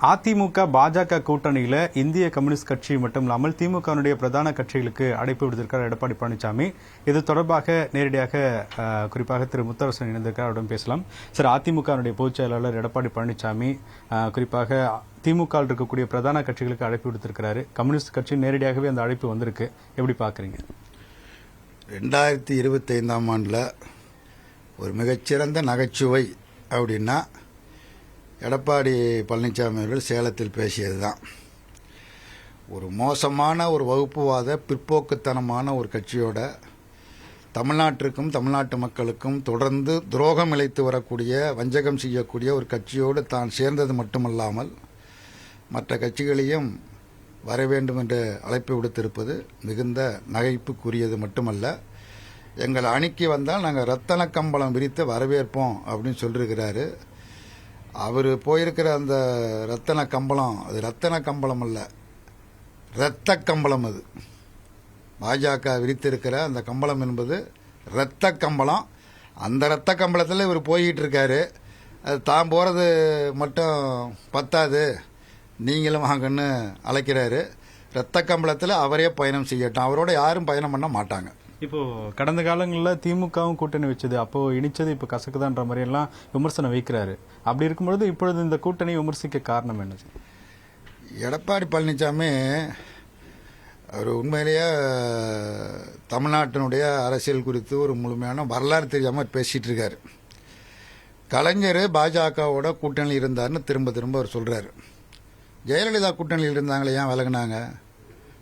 அதிமுக பாஜக கூட்டணியில இந்திய கம்யூனிஸ்ட் கட்சி மட்டும் இல்லாமல் திமுகவுடைய பிரதான கட்சிகளுக்கு அழைப்பு விடுத்திருக்கிறார் எடப்பாடி பழனிசாமி. இது தொடர்பாக நேரடியாக குறிப்பாக திரு முத்தரசன் இணைந்திருக்கிறார், அவரிடம் பேசலாம். சார், அதிமுகவுடைய பொதுச் செயலாளர் எடப்பாடி பழனிசாமி குறிப்பாக திமுக இருக்கக்கூடிய பிரதான கட்சிகளுக்கு அழைப்பு விடுத்திருக்கிறாரு. கம்யூனிஸ்ட் கட்சி நேரடியாகவே அந்த அழைப்பு வந்திருக்கு, எப்படி பாக்குறீங்க? 2025ஆம் ஆண்டில் ஒரு மிகச்சிறந்த நகைச்சுவை அப்படின்னா எடப்பாடி பழனிசாமி அவர்கள் சேலத்தில் பேசியது தான். ஒரு மோசமான ஒரு வகுப்புவாத பிற்போக்குத்தனமான ஒரு கட்சியோட தமிழ்நாட்டிற்கும் தமிழ்நாட்டு மக்களுக்கும் தொடர்ந்து துரோகம் இழைத்து வரக்கூடிய, வஞ்சகம் செய்யக்கூடிய ஒரு கட்சியோடு தான் சேர்ந்தது மட்டுமல்லாமல் மற்ற கட்சிகளையும் வர வேண்டும் என்று அழைப்பு விடுத்திருப்பது மிகுந்த நகைப்புக்குரியது மட்டுமல்ல, எங்கள் அணிக்கு வந்தால் நாங்கள் ரத்தன கம்பளம் விரித்து வரவேற்போம் அப்படின்னு சொல்லியிருக்கிறாரு. அவர் போயிருக்கிற அந்த ரத்தன கம்பளம், அது ரத்தன கம்பளம் அல்ல, இரத்த கம்பளம். அது பாஜக விரித்திருக்கிற அந்த கம்பளம் என்பது இரத்த கம்பளம். அந்த இரத்த கம்பளத்தில் இவர் போய்கிட்டு இருக்காரு. அது தான் போகிறது மட்டும் பத்தாது, நீங்களும் வாங்கன்னு அழைக்கிறாரு. இரத்த கம்பளத்தில் அவரே பயணம் செய்யட்டும், அவரோட யாரும் பயணம் பண்ண மாட்டாங்க. இப்போ கடந்த காலங்களில் திமுகவும் கூட்டணி வச்சது, அப்போ இனிச்சது இப்போ கசக்குதான்ற மாதிரி எல்லாம் விமர்சனம் வைக்கிறாரு. அப்படி இருக்கும்பொழுது இப்பொழுது இந்த கூட்டணி விமர்சிக்க காரணம் என்ன? எடப்பாடி பழனிசாமி அவர் உண்மையிலேயே தமிழ்நாட்டினுடைய அரசியல் குறித்து ஒரு முழுமையான வரலாறு தெரியாமல் பேசிட்டு இருக்காரு. கலைஞர் பாஜகவோட கூட்டணியில் இருந்தார்னு திரும்ப திரும்ப அவர் சொல்றாரு. ஜெயலலிதா கூட்டணியில் இருந்தாங்களே, ஏன் விலகினாங்க?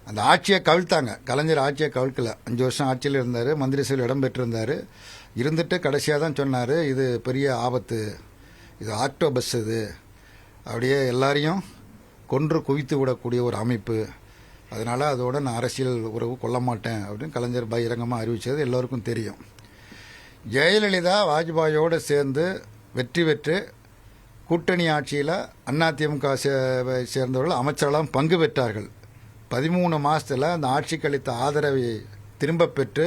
அந்த ஆட்சியை கவிழ்த்தாங்க. கலைஞர் ஆட்சியை கவிழ்க்கல. 5 வருஷம் ஆட்சியில் இருந்தார், மந்திரி சபையில் இடம் பெற்றிருந்தார். இருந்துட்டு கடைசியாக தான் சொன்னார், இது பெரிய ஆபத்து, இது ஆக்டோபஸ், இது அப்படியே எல்லாரையும் கொன்று குவித்து விடக்கூடிய ஒரு அமைப்பு, அதனால் அதோட நான் அரசியல் உறவு கொள்ள மாட்டேன் அப்படின்னு கலைஞர் பகிரங்கமாக அறிவித்தது எல்லோருக்கும் தெரியும். ஜெயலலிதா வாஜ்பாயோடு சேர்ந்து வெற்றி பெற்று கூட்டணி ஆட்சியில் அதிமுக சேர்ந்தவர்கள் அமைச்சர்களாம் பங்கு பெற்றார்கள். 13 மாதத்தில் அந்த ஆட்சிக்கு அளித்த ஆதரவை திரும்ப பெற்று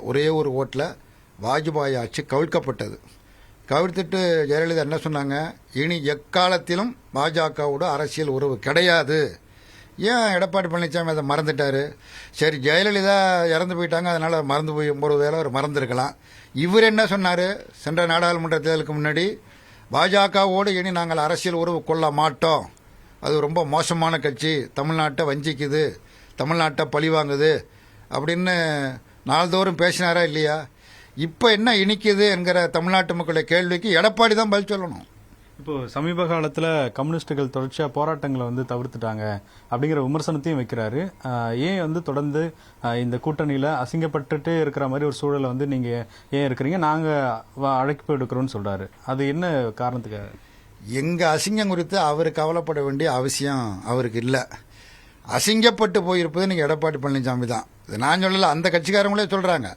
ஒரே ஒரு ஓட்டில் வாஜ்பாய் ஆட்சி கவிழ்க்கப்பட்டது. கவிழ்த்துட்டு ஜெயலலிதா என்ன சொன்னாங்க? இனி எக்காலத்திலும் பாஜகவோட அரசியல் உறவு கிடையாது. ஏன் எடப்பாடி பழனிசாமி அதை மறந்துட்டாரு? சரி, ஜெயலலிதா இறந்து போயிட்டாங்க, அதனால் மறந்து போய் ஒரு வேளை அவர் மறந்துருக்கலாம். இவர் என்ன சொன்னார்? சென்ற நாடாளுமன்ற தேர்தலுக்கு முன்னாடி பாஜகவோடு இனி நாங்கள் அரசியல் உறவு கொள்ள மாட்டோம், அது ரொம்ப மோசமான கட்சி, தமிழ்நாட்டை வஞ்சிக்குது, தமிழ்நாட்டை பழிவாங்குது அப்படின்னு நாள்தோறும் பேசினாரா இல்லையா? இப்போ என்ன இனிக்குது என்கிற தமிழ்நாட்டு மக்களுடைய கேள்விக்கு எடப்பாடி தான் பதில் சொல்லணும். இப்போ சமீப காலத்தில் கம்யூனிஸ்டுகள் தொடர்ச்சியாக போராட்டங்களை தவிர்த்துட்டாங்க அப்படிங்கிற விமர்சனத்தையும் வைக்கிறாரு. ஏன் தொடர்ந்து இந்த கூட்டணியில் அசிங்கப்பட்டுட்டே இருக்கிற மாதிரி ஒரு சூழலை நீங்கள் ஏன் இருக்கிறீங்க, நாங்கள் அழைப்பு எடுக்கிறோன்னு சொல்கிறாரு. அது என்ன காரணத்துக்காக? எங்கள் அசிங்கம் குறித்து அவர் கவலைப்பட வேண்டிய அவசியம் அவருக்கு இல்லை. அசிங்கப்பட்டு போயிருப்பது நீங்கள் எடப்பாடி பழனிசாமி தான். இது நான் சொல்லல, அந்த கட்சிக்காரங்களே சொல்கிறாங்க.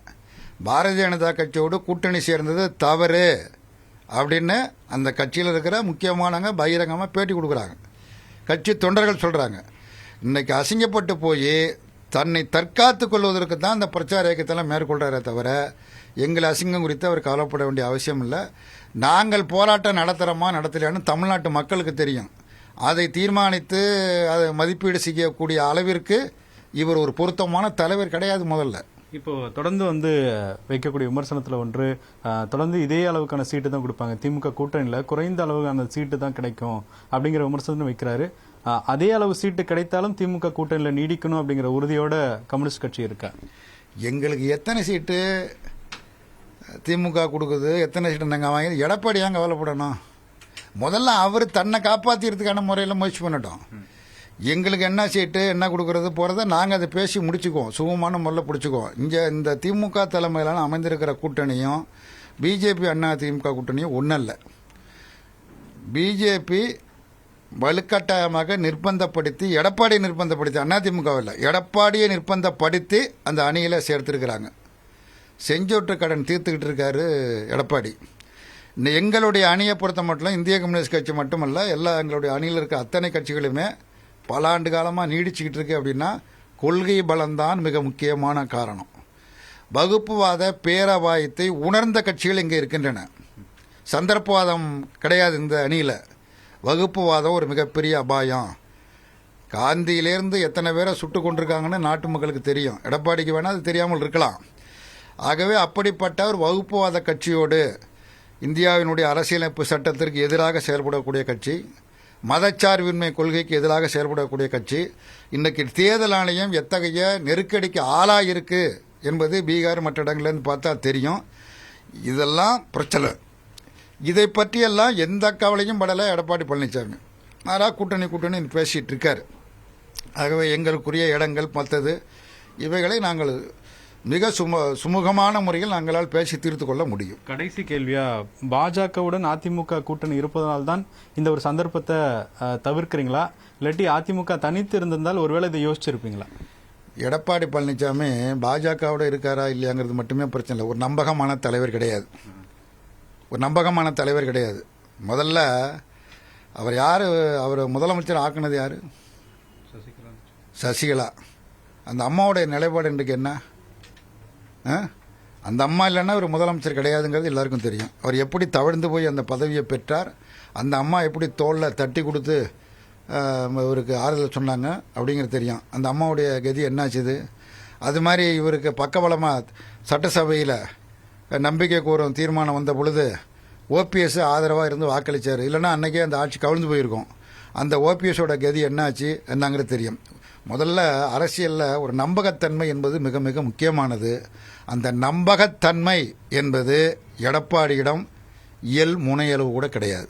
பாரதிய ஜனதா கட்சியோடு கூட்டணி சேர்ந்தது தவறு அப்படின்னு அந்த கட்சியில் இருக்கிற முக்கியமானவங்க பகிரங்கமாக பேட்டி கொடுக்குறாங்க. கட்சி தொண்டர்கள் சொல்கிறாங்க. இன்னைக்கு அசிங்கப்பட்டு போய் தன்னை தற்காத்து கொள்வதற்கு தான் அந்த பிரச்சார இயக்கத்தெல்லாம் மேற்கொள்கிறாரே தவிர எங்கள் அசிங்கம் குறித்து அவர் கவலைப்பட வேண்டிய அவசியம் இல்லை. நாங்கள் போராட்டம் நடத்துகிறோமா நடத்தலையான்னு தமிழ்நாட்டு மக்களுக்கு தெரியும். அதை தீர்மானித்து அதை மதிப்பீடு செய்யக்கூடிய அளவிற்கு இவர் ஒரு பொருத்தமான தலைவர் கிடையாது. முதல்ல இப்போ தொடர்ந்து வைக்கக்கூடிய விமர்சனத்தில் ஒன்று, தொடர்ந்து இதே அளவுக்கான சீட்டு தான் கொடுப்பாங்க, திமுக கூட்டணியில் குறைந்த அளவுக்கான சீட்டு தான் கிடைக்கும் அப்படிங்கிற விமர்சனம் வைக்கிறாரு. அதே அளவு சீட்டு கிடைத்தாலும் திமுக கூட்டணியில் நீடிக்கணும் அப்படிங்கிற உறுதியோட கம்யூனிஸ்ட் கட்சி இருக்கா? எங்களுக்கு எத்தனை சீட்டு திமுக கொடுக்குது, எத்தனை சீட்டு நாங்கள் வாங்கி எடப்பாடி ஏன் கவலைப்படணும்? முதல்ல அவர் தன்னை காப்பாற்றிக்கிறதுக்கான முறையில் முயற்சி பண்ணட்டும். எங்களுக்கு என்ன சீட்டு என்ன கொடுக்கறது போகிறத நாங்கள் அதை பேசி முடிச்சுக்குவோம், சுகமான முறையில் பிடிச்சிக்குவோம். இந்த திமுக தலைமையிலான அமைந்திருக்கிற கூட்டணியும் பிஜேபி அதிமுக கூட்டணியும் ஒன்றும் இல்லை. பிஜேபி வலுக்கட்டாயமாக நிர்பந்தப்படுத்தி, எடப்பாடியை நிர்பந்தப்படுத்தி, அதிமுகவில் எடப்பாடியை நிர்பந்தப்படுத்தி அந்த அணியில் சேர்த்துருக்கிறாங்க. செஞ்சோற்று கடன் தீர்த்துக்கிட்டு இருக்காரு எடப்பாடி. எங்களுடைய அணியை பொறுத்த மட்டும் இந்திய கம்யூனிஸ்ட் கட்சி மட்டுமல்ல, எல்லா எங்களுடைய அணியில் இருக்க அத்தனை கட்சிகளுமே பல ஆண்டு காலமாக நீடிச்சுக்கிட்டு இருக்கு. அப்படின்னா கொள்கை பலம்தான் மிக முக்கியமான காரணம். வகுப்புவாத பேரபாயத்தை உணர்ந்த கட்சிகள் இங்கே இருக்கின்றன. சந்தர்ப்பவாதம் கிடையாது இந்த அணியில். வகுப்புவாதம் ஒரு மிகப்பெரிய அபாயம். காந்தியிலேருந்து எத்தனை பேரை சுட்டு கொண்டிருக்காங்கன்னு நாட்டு மக்களுக்கு தெரியும். எடப்பாடிக்கு வேணால் அது தெரியாமல் இருக்கலாம். ஆகவே அப்படிப்பட்ட ஒரு வகுப்புவாத கட்சியோடு இந்தியாவினுடைய அரசியலமைப்பு சட்டத்திற்கு எதிராக செயல்படக்கூடிய கட்சி, மதச்சார்பின்மை கொள்கைக்கு எதிராக செயல்படக்கூடிய கட்சி, இன்றைக்கு தேர்தல் ஆணையம் எத்தகைய நெருக்கடிக்கு ஆளாயிருக்கு என்பது பீகார் மற்ற இடங்கள்லேருந்து பார்த்தா தெரியும். இதெல்லாம் பிரச்சனை. இதை பற்றியெல்லாம் எந்த கவலையும் படலை எடப்பாடி பழனிசாமி. ஆனால் கூட்டணி பேசிகிட்டு இருக்கார். ஆகவே எங்களுக்குரிய இடங்கள் மற்றது இவைகளை நாங்கள் மிக சுமூகமான முறையில் நாங்களால் பேசி தீர்த்து கொள்ள முடியும். கடைசி கேள்வியா, பாஜகவுடன் அதிமுக கூட்டணி இருப்பதனால்தான் இந்த ஒரு சந்தர்ப்பத்தை தவிர்க்கிறீங்களா, இல்லாட்டி அதிமுக தனித்து இருந்திருந்தால் ஒருவேளை இதை யோசிச்சிருப்பீங்களா? எடப்பாடி பழனிசாமி பாஜகவோட இருக்காரா இல்லையாங்கிறது மட்டுமே பிரச்சனை இல்லை. ஒரு நம்பகமான தலைவர் கிடையாது. முதல்ல அவர் யார், அவர் முதலமைச்சர் ஆக்குனது யார்? சசிகலா. அந்த அம்மாவுடைய நிலைப்பாடு இன்றைக்கு என்ன? அந்த அம்மா இல்லைன்னா ஒரு முதலமைச்சர் கிடையாதுங்கிறது எல்லாருக்கும் தெரியும். அவர் எப்படி தவழ்ந்து போய் அந்த பதவியை பெற்றார், அந்த அம்மா எப்படி தோளில் தட்டி கொடுத்து இவருக்கு ஆறுதல் சொன்னாங்க அப்படிங்கிறது தெரியும். அந்த அம்மாவுடைய கதி என்னாச்சுது? அது மாதிரி இவருக்கு பக்கபலமாக சட்டசபையில் நம்பிக்கை கோரும் தீர்மானம் வந்த பொழுது ஓபிஎஸ் ஆதரவாக இருந்து வாக்களித்தார். இல்லைன்னா அன்றைக்கே அந்த ஆட்சி கவிழ்ந்து போயிருக்கும். அந்த ஓபிஎஸோட கதி என்னாச்சு என்னங்கிறது தெரியும். முதல்ல அரசியலில் ஒரு நம்பகத்தன்மை என்பது மிக மிக முக்கியமானது. அந்த நம்பகத்தன்மை என்பது எடப்பாடியிடம் முனையளவு கூட கிடையாது.